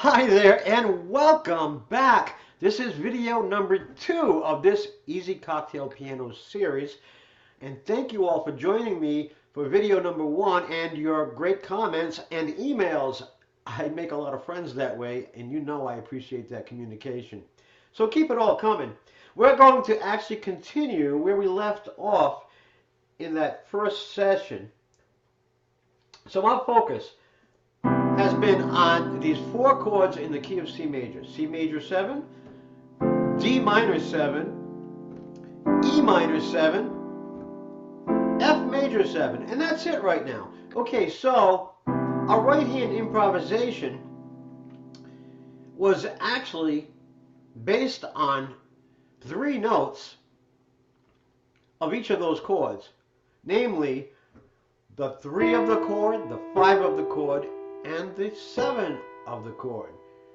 Hi there and welcome back. This is video number 2 of this Easy Cocktail Piano series. And thank you all for joining me for video number 1 and your great comments and emails. I make a lot of friends that way and you know I appreciate that communication. So keep it all coming. We're going to actually continue where we left off in that first session. So our focus has been on these 4 chords in the key of C major. C major 7, D minor 7, E minor 7, F major 7, and that's it right now. Okay, so our right hand improvisation was actually based on 3 notes of each of those chords, namely the 3 of the chord, the 5 of the chord, and the 7 of the chord.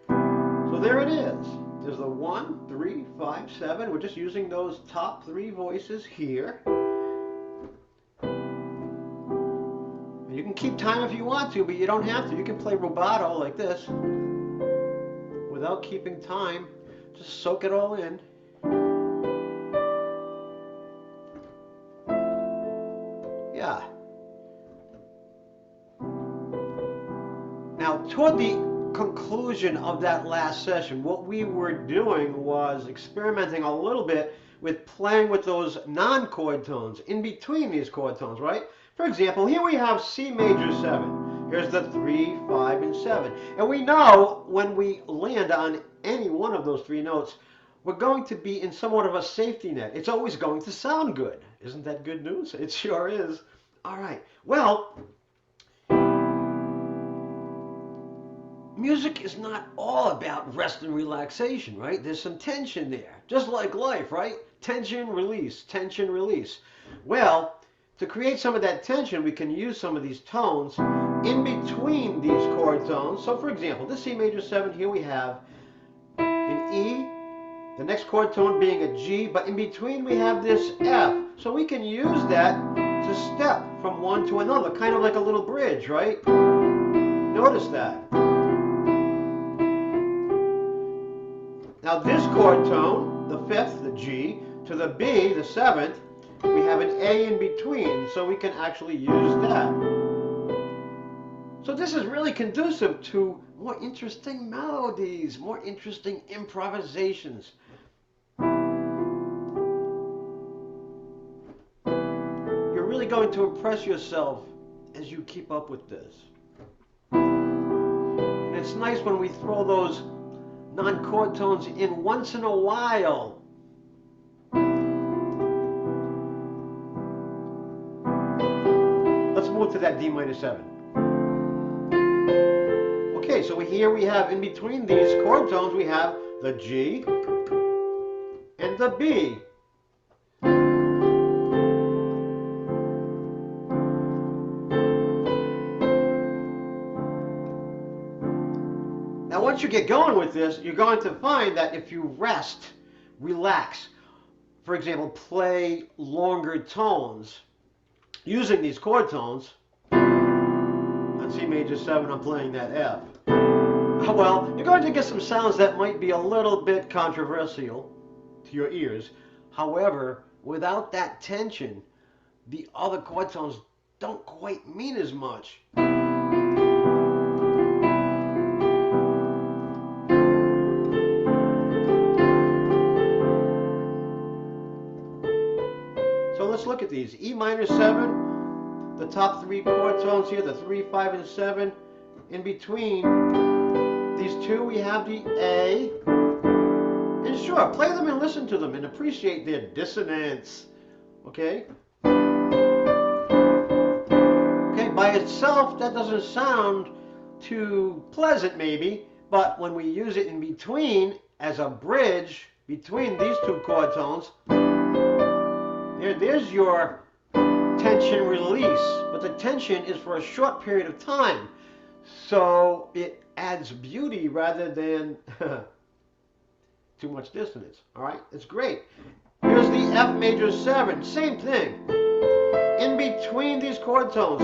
So there it is. There's the 1, 3, 5, 7. We're just using those top 3 voices here. And you can keep time if you want to, but you don't have to. You can play rubato like this without keeping time. Just soak it all in. Yeah. Now, toward the conclusion of that last session, what we were doing was experimenting a little bit with playing with those non-chord tones in between these chord tones, right? For example, here we have C major 7. Here's the 3, 5, and 7. And we know when we land on any one of those 3 notes, we're going to be in somewhat of a safety net. It's always going to sound good. Isn't that good news? It sure is. All right. Well, music is not all about rest and relaxation, right? There's some tension there, just like life, right? Tension, release, tension, release. Well, to create some of that tension, we can use some of these tones in between these chord tones. So for example, this C major 7, here we have an E, the next chord tone being a G, but in between we have this F. So we can use that to step from one to another, kind of like a little bridge, right? Notice that. Now this chord tone, the 5th, the G, to the B, the 7th, we have an A in between, so we can actually use that. So this is really conducive to more interesting melodies, more interesting improvisations. You're really going to impress yourself as you keep up with this. And it's nice when we throw those non-chord tones in once in a while. Let's move to that D minor 7. Okay, so here we have in between these chord tones we have the G and the B. Now once you get going with this, you're going to find that if you rest, relax, for example, play longer tones using these chord tones, on C major 7 I'm playing that F. Well, you're going to get some sounds that might be a little bit controversial to your ears. However, without that tension, the other chord tones don't quite mean as much. So let's look at these. E minor 7, the top 3 chord tones here, the 3, 5, and 7. In between these 2 we have the A. And sure, play them and listen to them and appreciate their dissonance. Okay? Okay, by itself that doesn't sound too pleasant maybe, but when we use it in between as a bridge between these 2 chord tones, there's your tension release, but the tension is for a short period of time, so it adds beauty rather than too much dissonance. All right, it's great. Here's the F major 7, same thing. In between these chord tones,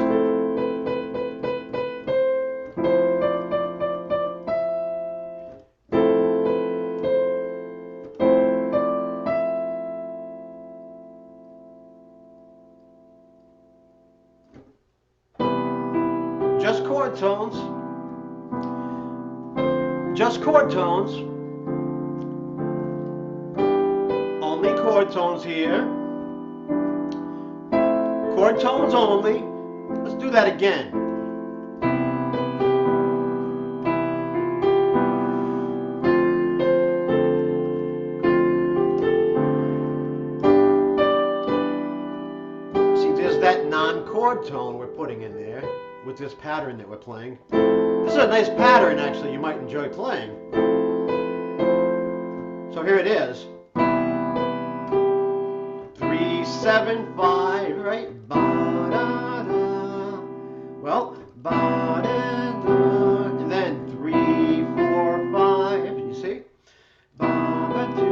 just chord tones. Just chord tones. Only chord tones here. Chord tones only. Let's do that again. See, there's that non-chord tone we're putting in there with this pattern that we're playing. This is a nice pattern, actually, you might enjoy playing. So here it is. 3, 7, 5, right? Ba, da, da. Well, ba, da, da. And then 3, 4, 5. You see? Ba, ba, 2.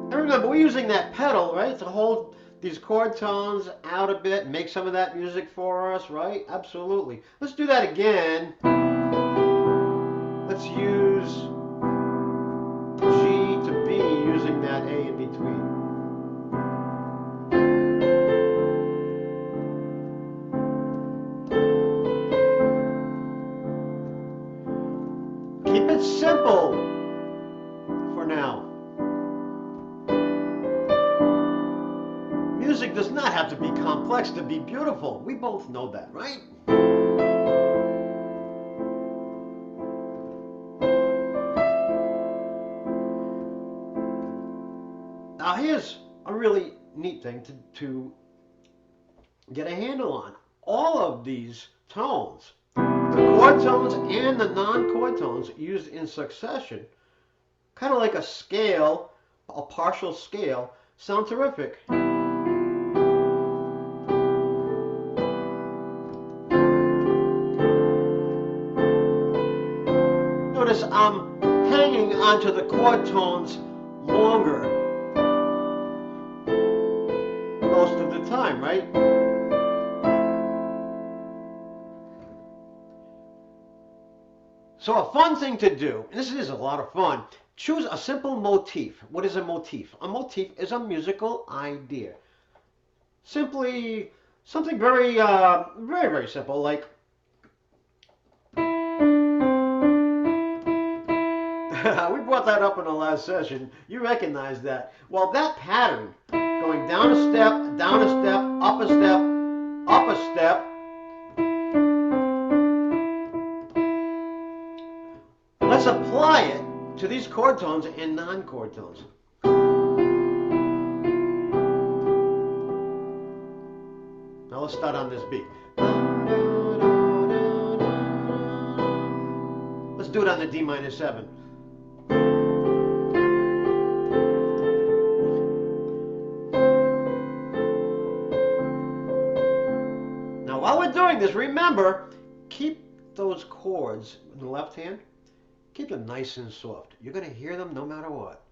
Remember, we're using that pedal, right, to hold these chord tones out a bit, make some of that music for us, right? Absolutely. Let's do that again. Let's use G to B using that A in between. Keep it simple for now. Music does not have to be complex to be beautiful. We both know that, right? Now here's a really neat thing to get a handle on. All of these tones, the chord tones and the non-chord tones used in succession, kind of like a scale, a partial scale, sound terrific. Notice I'm hanging onto the chord tones longer most of the time, right? So a fun thing to do, and this is a lot of fun, choose a simple motif. What is a motif? A motif is a musical idea. Simply something very, very, very simple, like we brought that up in the last session. You recognize that. Well, that pattern, going down a step, up a step, up a step. Let's apply it to these chord tones and non-chord tones. Now let's start on this beat. Let's do it on the D minor 7. Now while we're doing this, remember, keep those chords in the left hand, keep them nice and soft. You're going to hear them no matter what.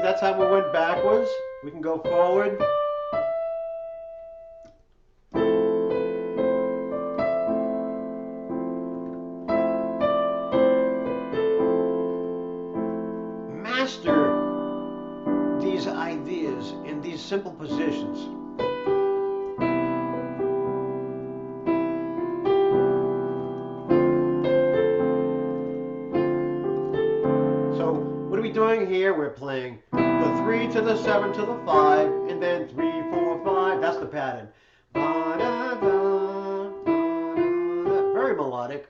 That's how we went backwards. We can go forward. Master these ideas in these simple positions. So what are we doing here? We're playing the 3 to the 7 to the 5, and then 3, 4, 5. That's the pattern. Very melodic.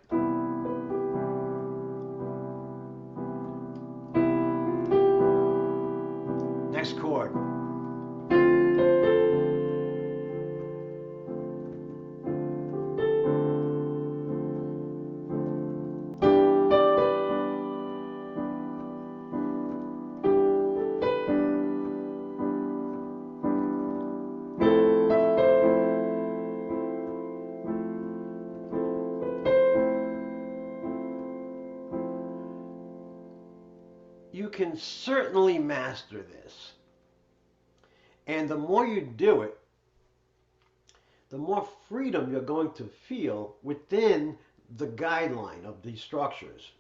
you can certainly master this. And the more you do it, the more freedom you're going to feel within the guideline of these structures.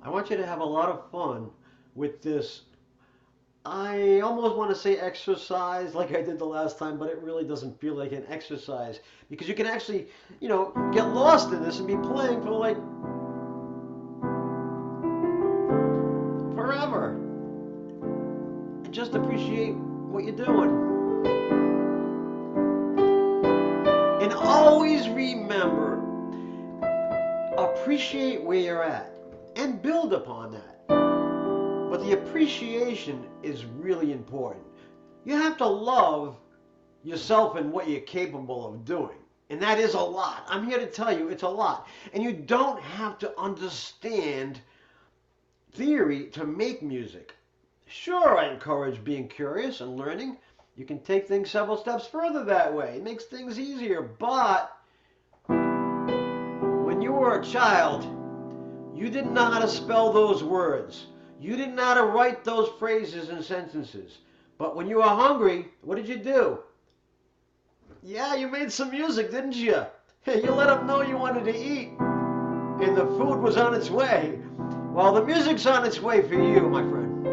I want you to have a lot of fun with this. I almost want to say exercise like I did the last time, but it really doesn't feel like an exercise because you can actually, get lost in this and be playing for like forever and just appreciate what you're doing. And always remember, appreciate where you're at and build upon that. But the appreciation is really important. You have to love yourself and what you're capable of doing. And that is a lot. I'm here to tell you it's a lot. And you don't have to understand theory to make music. Sure, I encourage being curious and learning. You can take things several steps further that way. It makes things easier. But when you were a child, you didn't know how to spell those words. You didn't know how to write those phrases and sentences. But when you were hungry, what did you do? Yeah, you made some music, didn't you? You let them know you wanted to eat. And the food was on its way. Well, the music's on its way for you, my friend.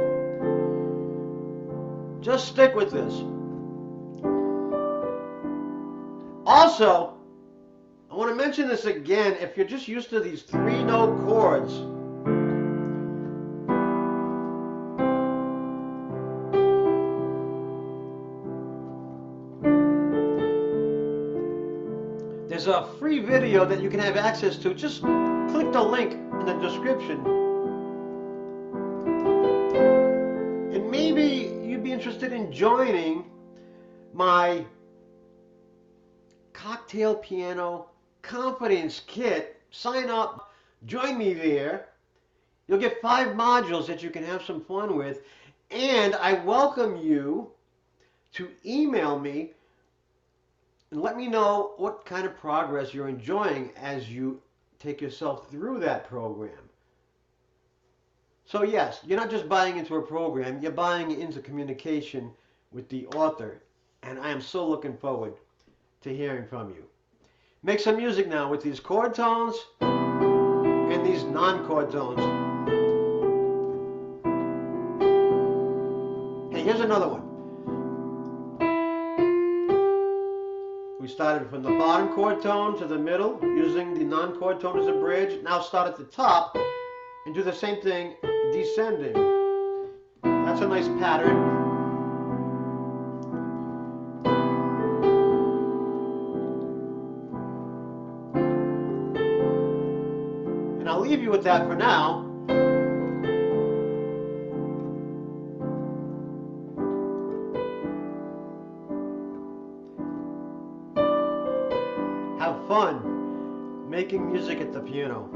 Just stick with this. Also, I want to mention this again. If you're just used to these 3-note chords, there's a free video that you can have access to. Just click the link in the description. And maybe you'd be interested in joining my cocktail piano confidence kit. Sign up, join me there. You'll get 5 modules that you can have some fun with. And I welcome you to email me and let me know what kind of progress you're enjoying as you take yourself through that program. So yes, you're not just buying into a program, you're buying into communication with the author. And I am so looking forward to hearing from you. Make some music now with these chord tones and these non-chord tones. Hey, here's another one. We started from the bottom chord tone to the middle, using the non-chord tone as a bridge. Now start at the top and do the same thing descending. That's a nice pattern. And I'll leave you with that for now. Have fun making music at the piano.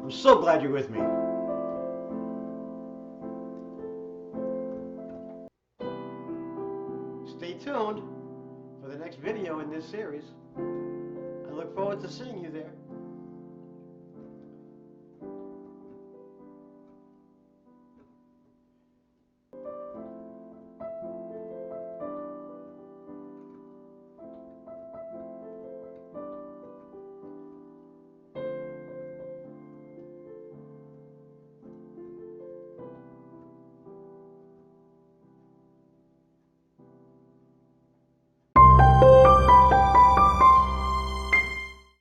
I'm so glad you're with me. Stay tuned for the next video in this series. I look forward to seeing you there.